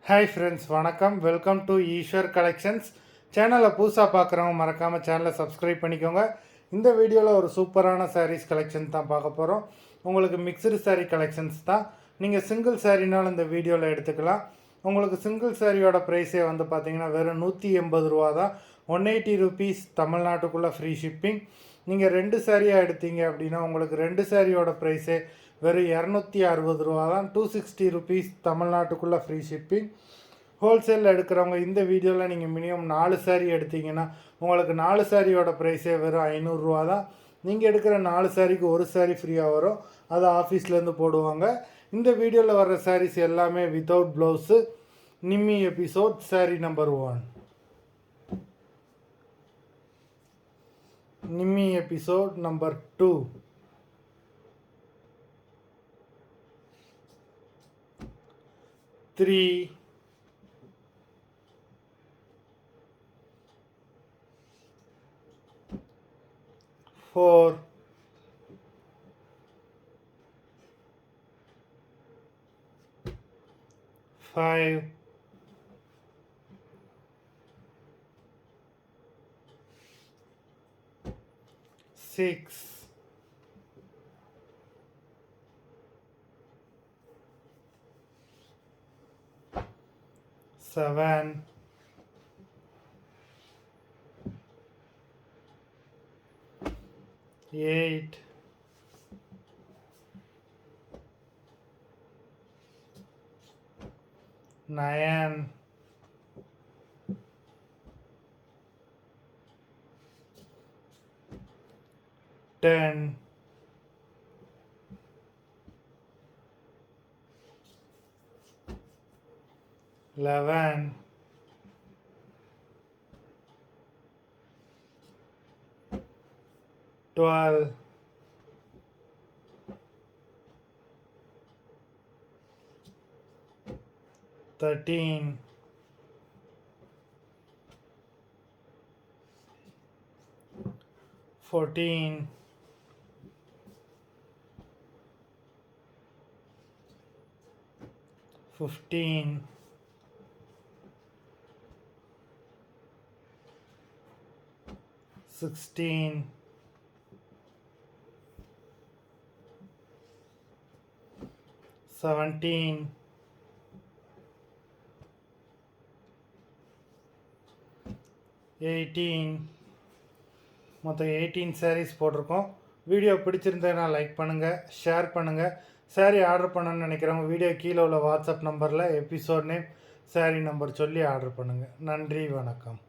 Hi friends, வணக்கம். Welcome to Eswar collections. சேனலை புதுசாக பார்க்குறவங்க மறக்காமல் சேனலை சப்ஸ்கிரைப் பண்ணிக்கோங்க. இந்த வீடியோவில் ஒரு சூப்பரான சாரீஸ் கலெக்ஷன் தான் பார்க்க போகிறோம். உங்களுக்கு மிக்சடு சாரீ கலெக்ஷன்ஸ் தான். நீங்கள் சிங்கிள் சாரீனாலும் இந்த வீடியோவில் எடுத்துக்கலாம். உங்களுக்கு சிங்கிள் சாரியோட ப்ரைஸே வந்து பார்த்தீங்கன்னா வெறும் 180 ரூபா தான். 180 ருபீஸ் தமிழ்நாட்டுக்குள்ளே ஃப்ரீ ஷிப்பிங். நீங்கள் 2 சாரியாக எடுத்தீங்க அப்படின்னா உங்களுக்கு 2 சாரியோட ப்ரைஸே வெறும் 260 ரூபா தான். 260 ருபீஸ் தமிழ்நாட்டுக்குள்ளே ஃப்ரீ ஷிப்பிங். ஹோல்சேலில் எடுக்கிறவங்க இந்த வீடியோவில் நீங்கள் மினிமம் 4 சாரீ எடுத்தீங்கன்னா உங்களுக்கு 4 சாரியோட ப்ரைஸே வெறும் 500 ரூபா தான். நீங்கள் எடுக்கிற 4 சாரிக்கு ஒரு சாரீ ஃப்ரீயாக வரும். அதை ஆஃபீஸ்லேருந்து போடுவாங்க. இந்த வீடியோவில் வர்ற சாரீஸ் எல்லாமே without blouse. Nimmi episode sari number 1. Nimmi episode number 2. 3, 4, 5, 6, 7, 8, 9, 10, 11, 12, 13, 14, 15, 16, 17, 18. மொத்தம் 18 சாரீஸ் போட்டிருக்கோம். வீடியோ பிடிச்சிருந்தேன்னா லைக் பண்ணுங்கள், ஷேர் பண்ணுங்கள். சாரீ ஆர்டர் பண்ணணும்னு நினைக்கிறவங்க வீடியோ கீழே உள்ள வாட்ஸ்அப் நம்பரில் எபிசோட் நேம், சாரீ நம்பர் சொல்லி ஆர்டர் பண்ணுங்கள். நன்றி, வணக்கம்.